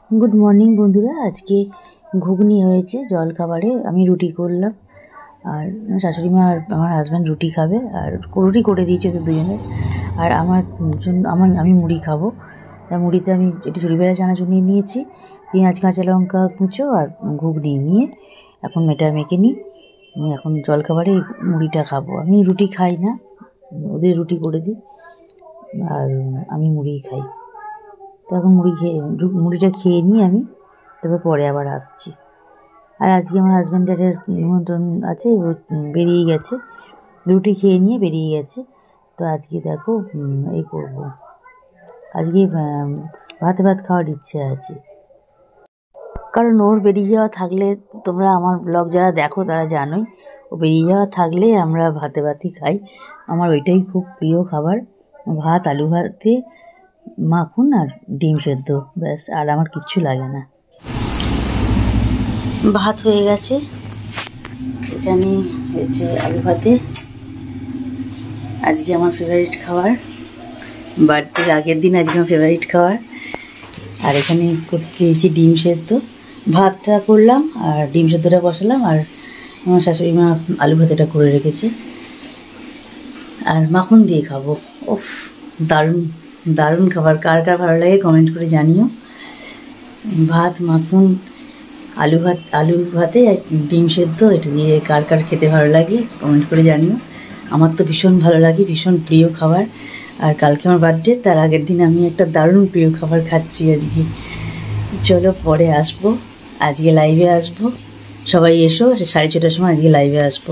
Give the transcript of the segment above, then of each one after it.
Good morning बंधुरा आज के घुगनी হয়েছে জল খাবারে আমি রুটি করলাম আর শাশুড়ি মা আর আমার হাজবেন্ড রুটি খাবে আর রুটি করে দিয়েছে তো দুজনে আর আমার জন্য আমি মুড়ি খাবো তাই মুড়িতে আমি একটু ঝুড়িবেড়া চানাচুর নিয়ে নিয়েছি পেঁয়াজ কাঁচা লঙ্কা কুচো আর ঘুগনি নিয়ে এখন এটা মেখে নিই আমি এখন জল খাবারে মুড়িটা খাবো আমি রুটি খাই না ওদের রুটি করে দিই আর আমি মুড়ি খাই তখন মুড়িটা খেয়ে নিই আমি তবে পরে আবার আসছি আর আজকে আমার হাজব্যান্ডের নিমন্ত্রণ আছে ও বেরিয়ে গেছে রুটি খেয়ে নিয়ে বেরিয়ে গেছে তো আজকে দেখো এই করবো আজকে ভাত খাওয়ার ইচ্ছে আছে কারণ ওর বেরিয়ে যাওয়া থাকলে তোমরা আমার ব্লগ যারা দেখো তারা জানোই ও বেরিয়ে যাওয়া থাকলে আমরা ভাতই খাই আমার ওইটাই খুব প্রিয় খাবার ভাত আলু ভাতে মাখন আর ডিম সেদ্ধ ব্যাস আর আমার কিচ্ছু লাগে না ভাত হয়ে গেছে এখানে হচ্ছে আলু ভাতে আজকে আমার ফেভারিট খাবার বার্থডের আগের দিন আজকে আমার ফেভারিট খাবার আর এখানে দিয়েছি ডিম সেদ্ধ ভাতটা করলাম আর ডিম সেদ্ধটা বসালাম আর আমার শাশুড়ি মা আলু ভাতেটা করে রেখেছে আর মাখন দিয়ে খাবো ওফ দারুণ দারুণ খাবার কার কার ভালো লাগে কমেন্ট করে জানিও ভাত মাখন আলু ভাতে ডিম সেদ্ধ এটা দিয়ে কার কার খেতে ভালো লাগে কমেন্ট করে জানিও আমার তো ভীষণ ভালো লাগে ভীষণ প্রিয় খাবার আর কালকে আমার বার্থডে তার আগের দিন আমি একটা দারুণ প্রিয় খাবার খাচ্ছি আজকে চলো পরে আসবো আজকে লাইভে আসবো সবাই এসো 6:30টার সময় আজকে লাইভে আসবো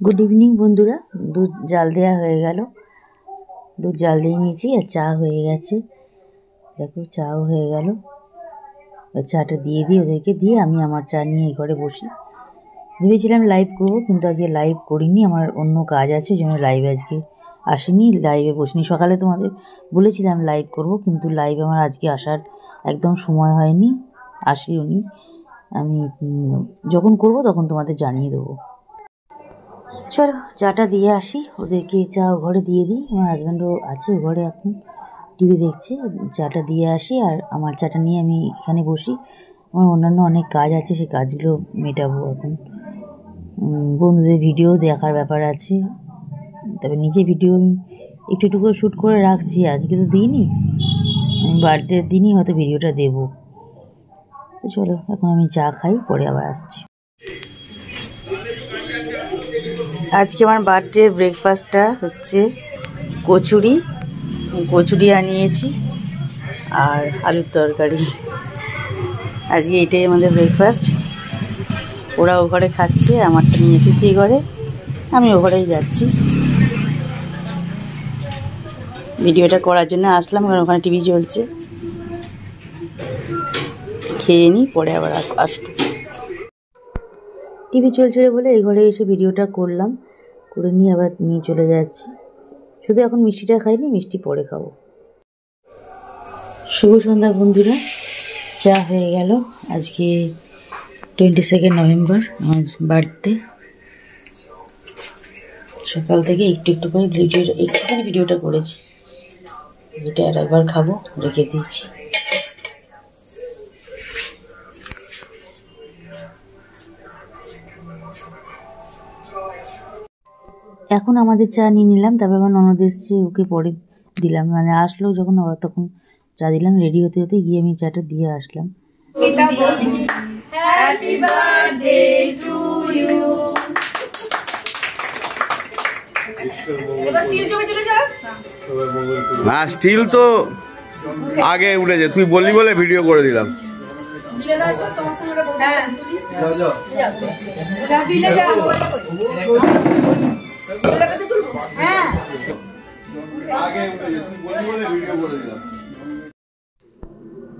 গুড ইভিনিং বন্ধুরা দুধ জাল দেওয়া হয়ে গেল দুধ জাল দিয়ে নিয়েছি আর চা হয়ে গেছে দেখো চাও হয়ে গেল চাটা দিয়ে দিই ওদেরকে দিয়ে আমি আমার চা নিয়ে এই ঘরে বসি ভেবেছিলাম লাইভ করবো কিন্তু আজকে লাইভ করিনি আমার অন্য কাজ আছে যেন লাইভে আজকে আসিনি লাইভে বসিনি সকালে তোমাদের বলেছিলাম লাইভ করব কিন্তু লাইভ আমার আজকে আসার একদম সময় হয়নি আসিওনি আমি যখন করব তখন তোমাদের জানিয়ে দেবো চলো চাটা দিয়ে আসি ওদেরকে চা ঘরে দিয়ে দিই আমার হাজব্যান্ডও আছে ঘরে এখন টিভি দেখছে চাটা দিয়ে আসি আর আমার চাটা নিয়ে আমি এখানে বসি আমার অন্যান্য অনেক কাজ আছে সেই কাজগুলো মেটাবো এখন বন্ধুদের ভিডিও দেখার ব্যাপার আছে তবে নিজে ভিডিও আমি একটু করে শ্যুট করে রাখছি আজকে তো দিইনি আমি বার্থডের দিনই হয়তো ভিডিওটা দেবো তো চলো এখন আমি চা খাই পরে আবার আসছি আজকে আমার বার্থডে ব্রেকফাস্টটা হচ্ছে কচুরি আনিয়েছি আর আলুর তরকারি আজকে এটাই আমাদের ব্রেকফাস্ট ওরা ও ঘরে খাচ্ছে আমারটা নিয়ে এসেছি এই ঘরে আমি ও ঘরেই যাচ্ছি ভিডিওটা করার জন্য আসলাম কারণ ওখানে টিভি চলছে খেয়ে নিই পরে আবার আসবো টিভি চলছিল বলে এই ঘরে এসে ভিডিওটা করলাম করে নিয়ে আবার নিয়ে চলে যাচ্ছি শুধু এখন মিষ্টিটা খাইনি মিষ্টি পরে খাবো শুভ সন্ধ্যা বন্ধুরা চা হয়ে গেল আজকে 22 নভেম্বর আমার বার্থডে সকাল থেকে একটু করে একটুখানি ভিডিওটা করেছি এটা আর একবার খাবো রেখে দিচ্ছি এখন আমাদের চা নিয়ে নিলাম তারপর আমার ননদ এসছে ওকে পরে দিলাম মানে আসলো যখন আবার তখন চা দিলাম রেডি হতে হতে গিয়ে আমি চাটা দিয়ে আসলাম হ্যাপি বার্থডে টু ইউ না স্টিল তো আগে উঠেছে তুই বললি বলে ভিডিও করে দিলাম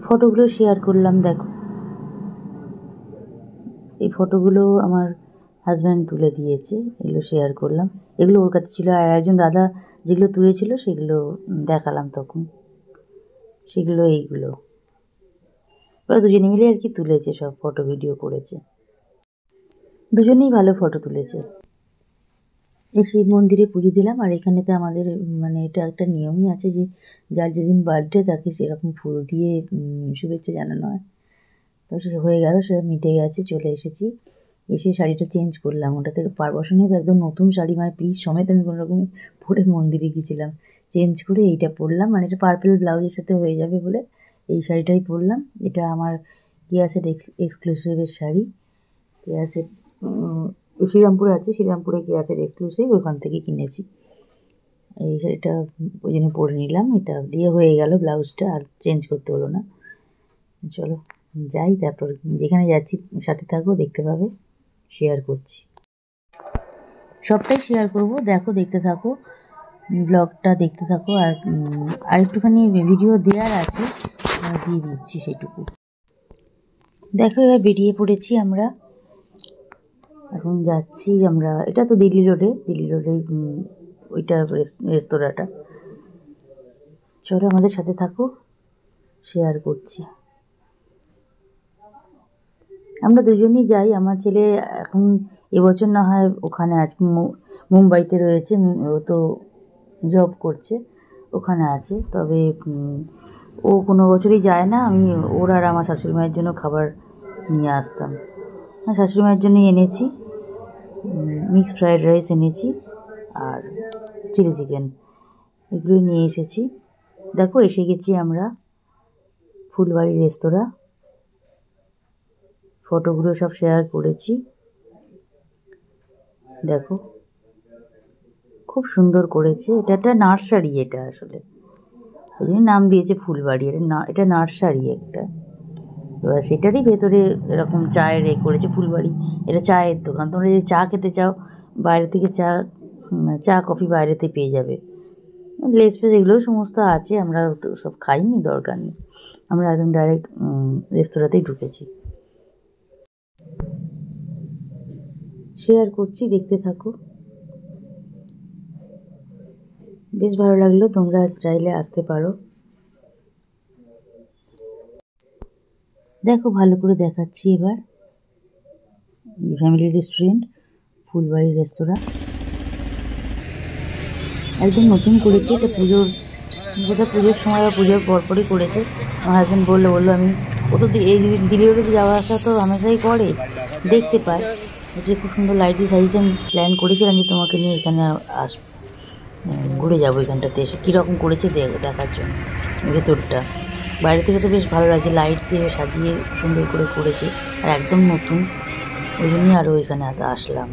ফটোগুলো শেয়ার করলাম দেখো এই ফটোগুলো আমার হাজব্যান্ড তুলে দিয়েছে এগুলো শেয়ার করলাম এগুলো ওর কাছে ছিল আর একজন দাদা যেগুলো তুলেছিল সেগুলো দেখালাম তখন সেগুলো এইগুলো ওরা দুজনে মিলে আর কি তুলেছে সব ফটো ভিডিও করেছে দুজনেই ভালো ফটো তুলেছে এই শিব মন্দিরে পুজো দিলাম আর এখানেতে আমাদের মানে এটা একটা নিয়মই আছে যে যার যেদিন বার্থডে তাকে সেরকম ফুল দিয়ে শুভেচ্ছা জানানো হয়। তো সে হয়ে গেল, সে মিটে গেছে, চলে এসেছি। এসে শাড়িটা চেঞ্জ করলাম, ওটা থেকে পারবসন নিয়ে তো একদম নতুন শাড়ি, মানে পিস সমেত আমি কোনো রকমে পরে মন্দিরে গিয়েছিলাম। চেঞ্জ করে এইটা পরলাম, মানে এটা পার্পল ব্লাউজের সাথে হয়ে যাবে বলে এই শাড়িটাই পরলাম। এটা আমার কেয়াসের এক্সক্লুসিভের শাড়ি। কেয়াসের শ্রীরামপুরে আছে, শ্রীরামপুরে কেয়াসের এক্সক্লুসিভ, ওখান থেকে কিনেছি। এই শাড়িটা ওই জন্য পরে নিলাম, এটা দিয়ে হয়ে গেল ব্লাউজটা, আর চেঞ্জ করতে হলো না। চলো যাই, তারপর যেখানে যাচ্ছি সাথে থাকো, দেখতে পাবে, শেয়ার করছি, সবটাই শেয়ার করব। দেখো, দেখতে থাকো, ব্লগটা দেখতে থাকো। আর একটুখানি ভিডিও দেওয়ার আছে, দিয়ে দিচ্ছি সেটুকু। দেখো, এবার বেরিয়ে পড়েছি আমরা, এখন যাচ্ছি আমরা। এটা তো দিল্লি রোডে ওইটা রেস্তোরাঁটা। চলো আমাদের সাথে থাকো, শেয়ার করছি। আমরা দুজনেই যাই। আমার ছেলে এখন এবছর না হয় ওখানে আছে, মুম্বাইতে রয়েছে, ও তো জব করছে, ওখানে আছে। তবে ও কোনো বছরই যায় না। আমি ওর আর আমার শাশুড়ি মায়ের জন্য খাবার নিয়ে আসতাম। শাশুড়ি মায়ের জন্যই এনেছি, মিক্সড ফ্রায়েড রাইস এনেছি আর চিলি চিকেন, এগুলোই নিয়ে এসেছি। দেখো, এসে গেছি আমরা ফুলবাড়ি রেস্তোরাঁ। ফটোগুলো সব শেয়ার করেছি, দেখো খুব সুন্দর করেছে। এটা একটা নার্সারি, এটা আসলে ওই জন্য নাম দিয়েছে ফুলবাড়ি। এটা নার্সারি একটা। এবার সেটারই ভেতরে এরকম চায়ের করেছে ফুলবাড়ি। এটা চায়ের দোকান। তোমরা যদি চা খেতে চাও, বাইরে থেকে চা কফি বাইরেতে পেয়ে যাবে। লেস ফেস এগুলোও সমস্ত আছে, আমরা তো সব খাইনি, দরকার নেই। আমরা একদম ডাইরেক্ট রেস্তোরাঁতেই ঢুকেছি। শেয়ার করছি, দেখতে থাকো, বেশ ভালো লাগলো। তোমরা চাইলে আসতে পারো। দেখো, ভালো করে দেখাচ্ছি এবার। ফ্যামিলি রেস্টুরেন্ট, ফুলবাড়ি রেস্তোরাঁ, একদম নতুন করেছে। এটা পুজোর সময় বা পুজোর পরপরই করেছে। আমার হাজব্যান্ড বললো আমি, ও তো এই দিল্লি রোডে যাওয়া আসা তো হামেশাই করে, দেখতে পায় যে খুব সুন্দর লাইট দিয়ে সাজিয়েছে। আমি প্ল্যান করেছিলাম যে তোমাকে নিয়ে এখানে ঘুরে যাবো, এখানটাতে এসে কীরকম করেছে দেখার জন্য। ভেতরটা বাইরে থেকে তো বেশ ভালো লাগছে, লাইট দিয়ে সাজিয়ে সুন্দর করে করেছে, আর একদম নতুন। ওই জন্যই আরও এখানে আসলাম।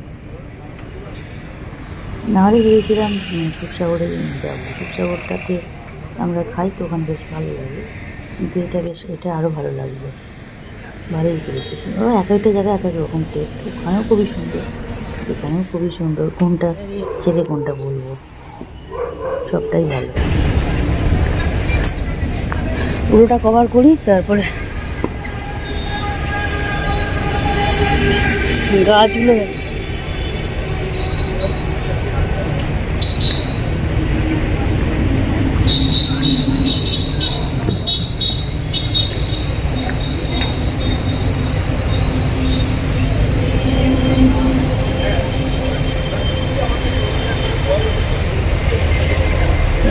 নাহলে গিয়েছিলাম শিবসাগরে যাবো, শিবসাগরটাতে আমরা খাই তো, ওখানে বেশ ভালো লাগে। কিন্তু এটা আরও ভালো লাগবে, ভালোই করেছে। ও এক একটা জায়গায় এক এক রকম টেস্ট। ওখানেও খুবই সুন্দর, এখানেও খুবই সুন্দর। কোনটা ছেড়ে কোনটা বলবো, সবটাই ভালো। পুরোটা কভার করি, তারপরে গাছগুলো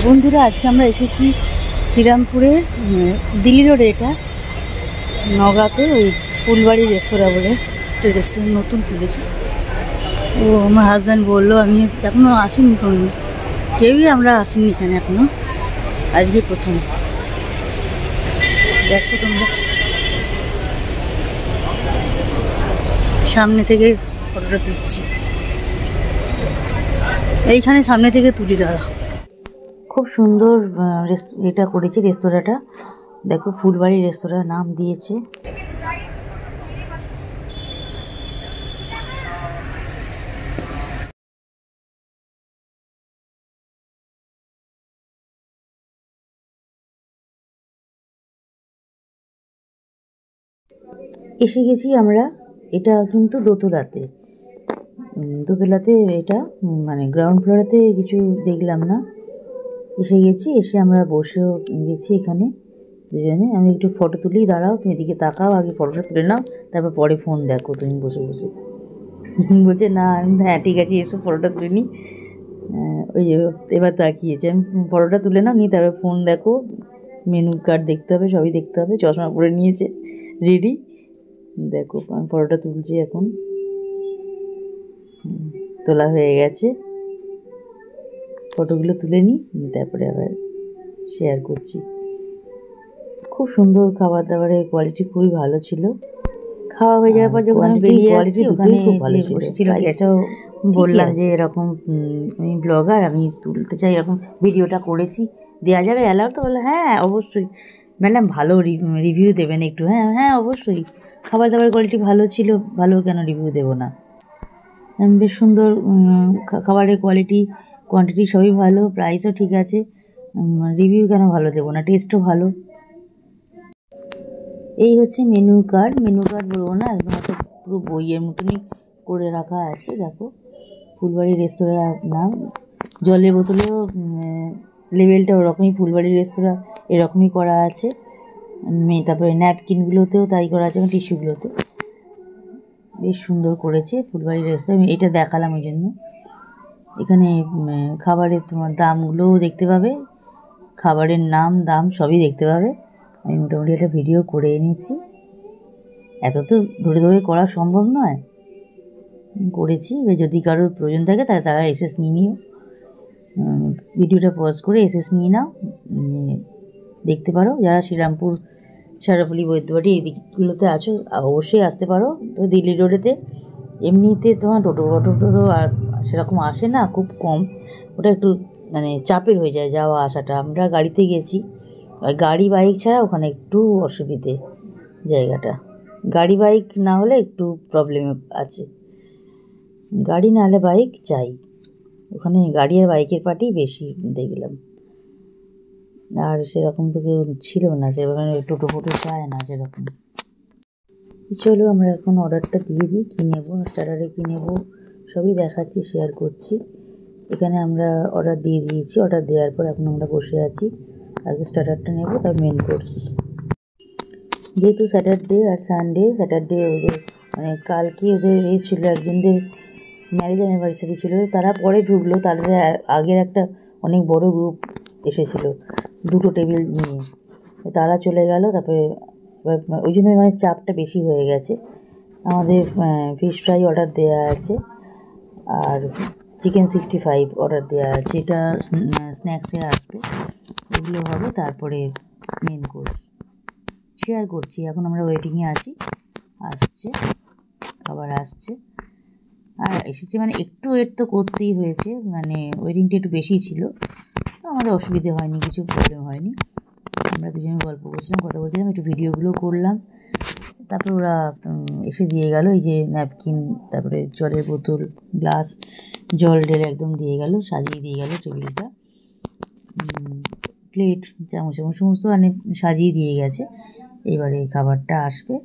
বন্ধুরা, আজকে আমরা এসেছি শ্রীরামপুরে, দিল্লি রোডে, এটা নগাঁতে, ওই ফুলবাড়ি রেস্তোরাঁ বলে একটা রেস্টুরেন্ট নতুন খুলেছে। ও আমার হাজব্যান্ড বললো, আমি এখনও আসিনি, কোনো কেউই আমরা আসিনি এখানে এখনও, আজকে প্রথম। দেখো তোমরা, সামনে থেকে ফটোটা তুলছি, এইখানে সামনে থেকে তুলি দাঁড়া। খুব সুন্দর এটা করেছে রেস্তোরাঁটা। দেখো, ফুলবাড়ি রেস্তোরাঁ নাম দিয়েছে। এসে গেছি আমরা। এটা কিন্তু দোতলাতে, এটা মানে গ্রাউন্ড ফ্লোরেতে কিছু দেখলাম না। এসে গেছি, এসে আমরা বসেও গেছি এখানে দুজনে। আমি একটু ফটো তুলি, দাঁড়াও, তুমি এদিকে তাকাও, আগে ফটোটা তুলে নাও, তারপর পরে ফোন দেখো তুমি বসে বসে। বলছে না, হ্যাঁ ঠিক আছে, এসো ফটোটা তুলে নিই। ওই যে এবার তাকিয়েছে, আমি পরোটা তুলে নাও, নিয়ে তারপর ফোন দেখো, মেনু কার্ড দেখতে হবে, সবই দেখতে হবে। চশমা পরে নিয়েছে, রেডি। দেখো আমি পরোটা তুলছি এখন, তোলা হয়ে গেছে। ফটোগুলো তুলে নিই, তারপরে আবার শেয়ার করছি। খুব সুন্দর খাবার দাবারের কোয়ালিটি খুবই ভালো ছিল। খাওয়া হয়ে যাওয়ার পর যখন আমি বেরিয়ে আসছি, ওখানে যে বসেছিল গেস্টটাও বললাম যে এরকম আমি ব্লগার, আমি তুলতে চাই, এরকম ভিডিওটা করেছি, দেওয়া যাবে অ্যালাউ? তো বললো হ্যাঁ অবশ্যই ম্যাডাম, ভালো রিভিউ দেবেন একটু। হ্যাঁ হ্যাঁ অবশ্যই, খাবার দাবারের কোয়ালিটি ভালো ছিল, ভালো কেন রিভিউ দেবো না। বেশ সুন্দর খাবারের কোয়ালিটি, কোয়ান্টিটি সবই ভালো, প্রাইসও ঠিক আছে, রিভিউ কেন ভালো দেবো না, টেস্টও ভালো। এই হচ্ছে মেনু কার্ড। মেনু কার্ড বলবো না, একদম একটা পুরো বইয়ের মতনই করে রাখা আছে। দেখো ফুলবাড়ি রেস্তোরাঁ নাম, জলের বোতলেও লেবেলটা ওরকমই, ফুলবাড়ি রেস্তোরাঁ এরকমই করা আছে। তারপরে ন্যাপকিনগুলোতেও তাই করা আছে, টিস্যুগুলোতে বেশ সুন্দর করেছে ফুলবাড়ি রেস্তোরাঁ। আমি এটা দেখালাম ওই জন্য। এখানে খাবারের তোমার দামগুলোও দেখতে পাবে, খাবারের নাম দাম সবই দেখতে পাবে। আমি মোটামুটি একটা ভিডিও করে এনেছি, এত তো ধরে ধরে করা সম্ভব নয়, করেছি। এবার যদি কারোর প্রয়োজন থাকে তাহলে তারা এসএস নিয়ে নিও, ভিডিওটা পজ করে এসএস নিয়ে নাও, দেখতে পারো। যারা শ্রীরামপুর, সারাপল্লী, বৈদ্যবাড়ি এই দিকগুলোতে আছো অবশ্যই আসতে পারো। তো দিল্লি রোডেতে এমনিতে তোমার টোটো তো আর সেরকম আসে না, খুব কম, ওটা একটু মানে চাপের হয়ে যায় যাওয়া আসাটা। আমরা গাড়িতে গেছি, গাড়ি বাইক ছাড়া ওখানে একটু অসুবিধে জায়গাটা, গাড়ি বাইক না হলে একটু প্রবলেম আছে, গাড়ি না হলে বাইক চাই ওখানে, গাড়ি আর বাইকের পার্টি বেশি দেখলাম। আর সেরকম তো কেউ ছিল না, সেরকম টোটো ফোটো চায় না সেরকম। চলো আমরা এখন অর্ডারটা দিয়ে দিই, কী নেবো, স্টার্টারে কী নেবো সবই দেখাচ্ছি, শেয়ার করছি। এখানে আমরা অর্ডার দিয়ে দিয়েছি, অর্ডার দেওয়ার পর এখন আমরা বসে আছি, আগে স্টার্টারটা নেবো, তার মেন কোর্স। যেহেতু স্যাটারডে আর সানডে, স্যাটারডে ওদের মানে কালকে ওদের এই ছিল, একজনদের ম্যারেজ অ্যানিভার্সারি ছিল, তারা পরে ঢুকলো, তাদের আগের একটা অনেক বড় গ্রুপ এসেছিল দুটো টেবিল নিয়ে, তারা চলে গেল। তারপরে ওই জন্য মানে চাপটা বেশি হয়ে গেছে। আমাদের ফিশ ফ্রাই অর্ডার দেওয়া আছে, আর চিকেন 65 অর্ডার দেওয়া আছে, এটা স্ন্যাক্সে আসবে, এগুলো হবে, তারপরে মেন কোর্স শেয়ার করছি। এখন আমরা ওয়েটিংয়ে আছি, আসছে খাবার আসছে, আর এসেছে মানে একটু ওয়েট তো করতেই হয়েছে, মানে ওয়েটিংটা একটু বেশি ছিল, আমাদের অসুবিধে হয়নি, কিছু প্রবলেম হয়নি। আমরা দুজনে গল্প করছিলাম, কথা বলছিলাম, একটু ভিডিওগুলো করলাম। তারপর ওরা এসে দিয়ে গেল এই যে ন্যাপকিন, তারপরে জলের বোতল, গ্লাস, জল ঢেলে একদম দিয়ে গেল, সাজিয়ে দিয়ে গেল টেবিলটা, প্লেট, চামচ সমস্ত মানে সাজিয়ে দিয়ে গেছে। এবারে খাবারটা আসবে,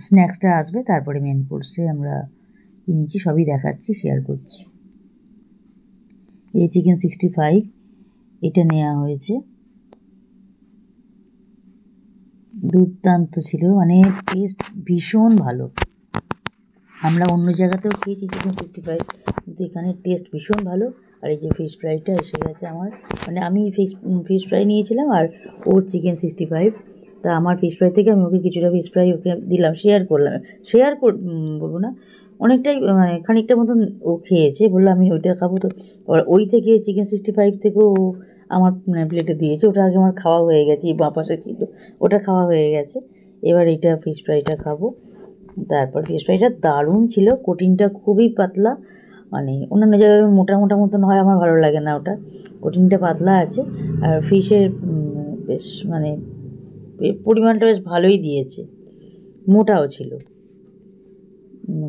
স্ন্যাক্সটা আসবে, তারপরে মেন কোর্সে আমরা নিচে সবই দেখাচ্ছি, শেয়ার করছি। এই চিকেন 65 এটা নেওয়া হয়েছে, দুর্দান্ত ছিল, মানে টেস্ট ভীষণ ভালো। আমরা অন্য জায়গাতেও খেয়েছি চিকেন 65, কিন্তু এখানে টেস্ট ভীষণ ভালো। আর এই যে ফিশ ফ্রাইটা এসে গেছে আমার, মানে আমি ফিশ ফ্রাই নিয়েছিলাম আর ওর চিকেন 65, তা আমার ফিশ ফ্রাই থেকে আমি ওকে কিছুটা ফিশ ফ্রাই ওকে দিলাম, বলবো না, অনেকটাই মানে খানিকটা মতন ও খেয়েছে, বললো আমি ওইটা খাবো। তো ওই থেকে চিকেন 65 থেকেও ও আমার প্লেটে দিয়েছে, ওটা আগে আমার খাওয়া হয়ে গেছে, এই বাঁ পাশে ছিল, ওটা খাওয়া হয়ে গেছে। এবার এইটা ফিশ ফ্রাইটা খাবো। তারপর ফিশ ফ্রাইটা দারুণ ছিল, কোটিংটা খুবই পাতলা, মানে অন্যান্য জায়গায় মোটা মোটা মতন হয়, আমার ভালো লাগে না ওটা, কোটিংটা পাতলা আছে। আর ফিশের বেশ মানে পরিমাণটা বেশ ভালোই দিয়েছে, মোটাও ছিল,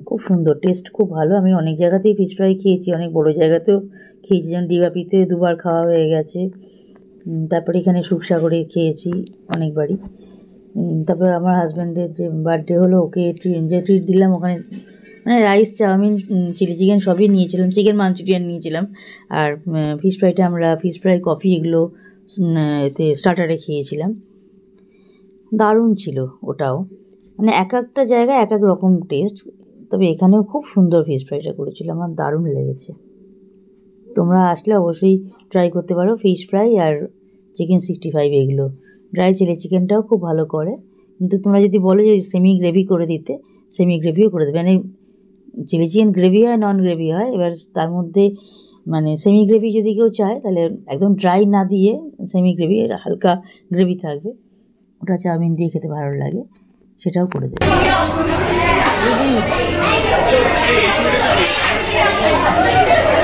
খুব সুন্দর, টেস্ট খুব ভালো। আমি অনেক জায়গাতেই ফিশ ফ্রাই খেয়েছি, অনেক বড়ো জায়গাতেও খেয়েছি, যেমন ডিবাপিতে দুবার খাওয়া হয়ে গেছে, তারপরে এখানে সুখসাগরে খেয়েছি অনেকবারই। তারপরে আমার হাজব্যান্ডের যে বার্থডে হলো, ওকে যে ট্রিট দিলাম, ওখানে মানে রাইস, চাউমিন, চিলি চিকেন সবই নিয়েছিলাম, চিকেন মাঞ্চুরিয়ান নিয়েছিলাম, আর ফিশ ফ্রাইটা আমরা ফিশ ফ্রাই, কফি এগুলো এতে স্টার্টারে খেয়েছিলাম, দারুণ ছিল ওটাও। মানে এক একটা জায়গায় এক এক রকম টেস্ট, তবে এখানেও খুব সুন্দর ফিশ ফ্রাইটা করেছিল, আমার দারুণ লেগেছে। তোমরা আসলে অবশ্যই ট্রাই করতে পারো ফিশ ফ্রাই আর চিকেন 65 এগুলো। ড্রাই চিলি চিকেনটাও খুব ভালো করে, কিন্তু তোমরা যদি বলো যে সেমি গ্রেভি করে দিতে, সেমি গ্রেভিও করে দেবে। মানে চিলি চিকেন গ্রেভি হয়, নন গ্রেভি হয়। এবার তার মধ্যে মানে সেমি গ্রেভি যদি কেউ চায় তাহলে একদম ড্রাই না দিয়ে সেমি গ্রেভি, হালকা গ্রেভি থাকবে, ওটা চাউমিন দিয়ে খেতে ভালো লাগে, সেটাও করে দেবে।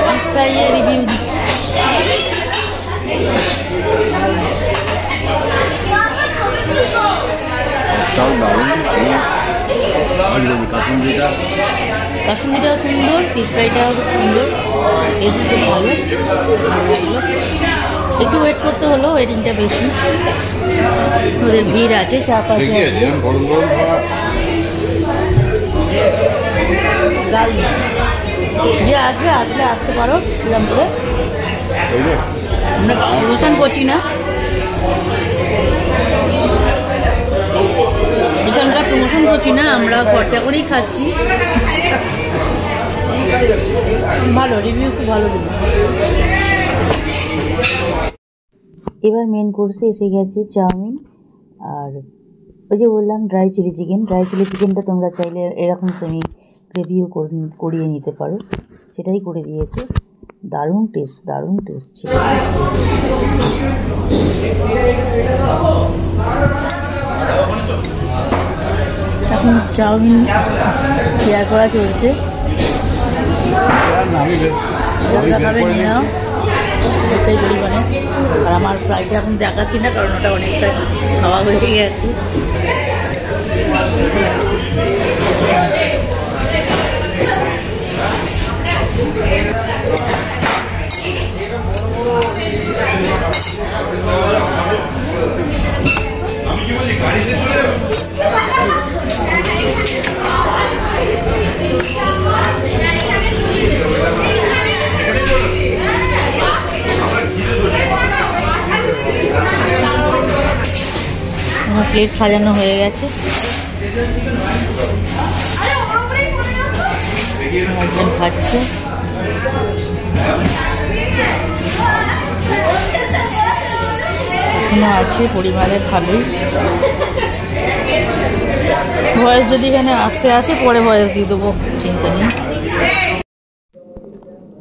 ফিশ ফ্রাইয়ের রিভিউ কাশ্মীরিটাও সুন্দর, ফিশ ফ্রাইটাও খুব সুন্দর, টেস্ট খুব ভালো লাগলো। একটু ওয়েট করতে হলো, ওয়েটিংটা বেশি, ওদের ভিড় আছে, চাপ আছে। যে আসবে আসতে পারো শ্রীরামপুরে, আমরা প্রমোশন করছি না, এখানকার প্রমোশন করছি না, আমরা খরচা করেই খাচ্ছি। ভালো রিভিউ, খুব ভালো দিল। এবার মেন কোর্সে এসে গেছে চাউমিন, আর ওই যে বললাম dry chilli chicken. Dry chilli চিকেনটা তোমরা চাইলে এরকম সেমি গ্রেভিও করিয়ে নিতে পারো, সেটাই করে দিয়েছে। দারুণ টেস্ট ছিল। এখন চাউমিন শেয়ার করা চলছে, খাবে নিয়ে নাও ওটাই পরিমাণে। আর আমার ফ্রাইটা এখন দেখাচ্ছি না, কারণ ওটা অনেকটা খাওয়া হয়ে গেছে। আমার প্লেট সাজানো হয়ে গেছে, একজন খাচ্ছে। এখনো আছে পরিমাণে ভালোই। ভয়েস যদি এখানে আসতে আসে পরে ভয়েস দিয়ে দেবো, চিন্তা নেই।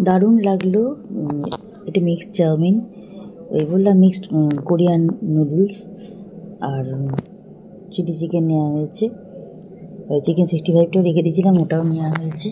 দারুণ লাগলো। এটা মিক্সড চাউমিন, ওই বললাম মিক্সড কোরিয়ান নুডলস, আর চিলি চিকেন নেওয়া হয়েছে। চিকেন 65টাও রেখে দিয়েছিলাম, ওটাও নেওয়া হয়েছে।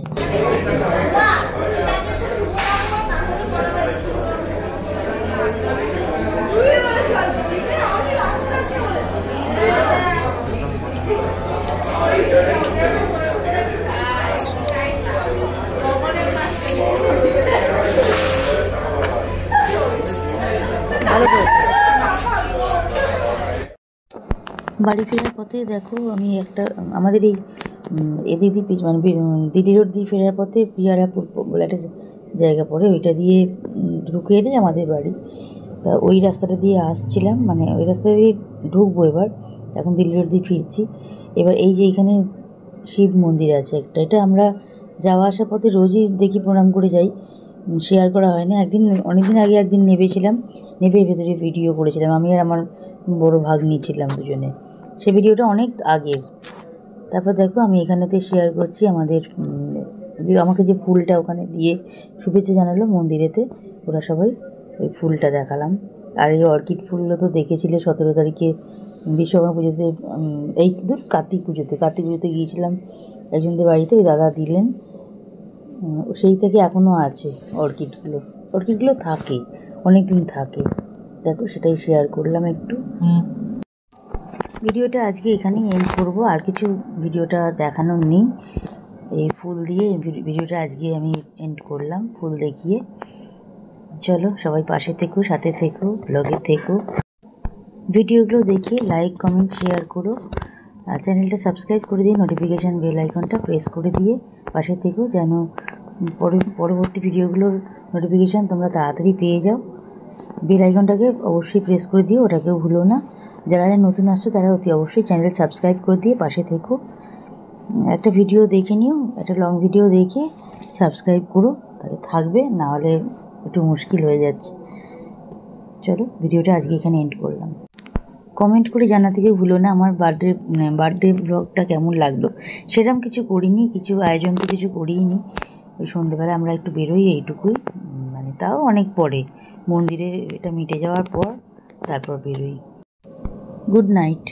বাড়ি ফেরার পথে দেখো আমি একটা আমাদের এই দিদি মানে দিদি রোড দিয়ে ফেরার পথে পিয়ারাপুর বলে একটা জায়গা পড়ে, ওইটা দিয়ে ঢুকে এলেই আমাদের বাড়ি। তা ওই রাস্তাটা দিয়ে আসছিলাম, মানে ওই রাস্তা দিয়ে ঢুকবো এবার, এখন দিল্লি রোড দিয়ে ফিরছি। এবার এই যে এখানে শিব মন্দির আছে একটা, এটা আমরা যাওয়া আসার পথে রোজই দেখি, প্রণাম করে যাই, শেয়ার করা হয় না। অনেকদিন আগে একদিন নেবেছিলাম, নেবে ভেতরে ভিডিও করেছিলাম, আমি আর আমার বড় ভাগ্নি ছিলাম দুজনে, সে ভিডিওটা অনেক আগের। তারপর দেখো আমি এখানেতে শেয়ার করছি আমাদের যে আমাকে যে ফুলটা ওখানে দিয়ে শুভেচ্ছা জানালো মন্দিরেতে, ওরা সবাই ওই ফুলটা দেখালাম। আর এই অর্কিড ফুলগুলো তো দেখেছিলে 17 তারিখে বিশ্বকর্মা পুজোতে, কার্তিক পুজোতে গিয়েছিলাম একজনদের বাড়িতে, ওই দাদা দিলেন, সেই থেকে এখনও আছে অর্কিডগুলো থাকে, অনেক দিন থাকে। দেখো সেটাই শেয়ার করলাম একটু। ভিডিওটা আজকে এখানেই এন্ড করব, আর কিছু ভিডিওটা দেখানোর নেই। এই ফুল দিয়ে ভিডিওটা আজকে আমি এন্ড করলাম, ফুল দেখিয়ে। চলো সবাই পাশে থেকো, সাথে থেকো, ব্লগে থেকো, ভিডিওগুলো দেখে লাইক কমেন্ট শেয়ার করো, আর চ্যানেলটা সাবস্ক্রাইব করে দিয়ে নোটিফিকেশান বেল আইকনটা প্রেস করে দিয়ে পাশে থেকো, যেন পরবর্তী ভিডিওগুলোর নোটিফিকেশান তোমরা তাড়াতাড়ি পেয়ে যাও। বেল আইকনটাকে অবশ্যই প্রেস করে দিও, ওটাকেও ভুলো না। যারা নতুন আসছো তারা অতি অবশ্যই চ্যানেল সাবস্ক্রাইব করে দিয়ে পাশে থেকো। একটা ভিডিও দেখে নিও, একটা লং ভিডিও দেখে সাবস্ক্রাইব করো, তাহলে থাকবে, নাহলে একটু মুশকিল হয়ে যাচ্ছে। চলো ভিডিওটা আজকে এখানে এন্ড করলাম। কমেন্ট করে জানাতে কেউ ভুলো না আমার বার্থডে ব্লগটা কেমন লাগলো। সেরকম কিছু করিনি, কিছু আয়োজন তো কিছু করিনি। ওই সন্ধ্যেবেলা আমরা একটু বেরোই, এইটুকুই, মানে তাও অনেক পরে, মন্দিরে এটা মিটে যাওয়ার পর তারপর বেরোই। Good night.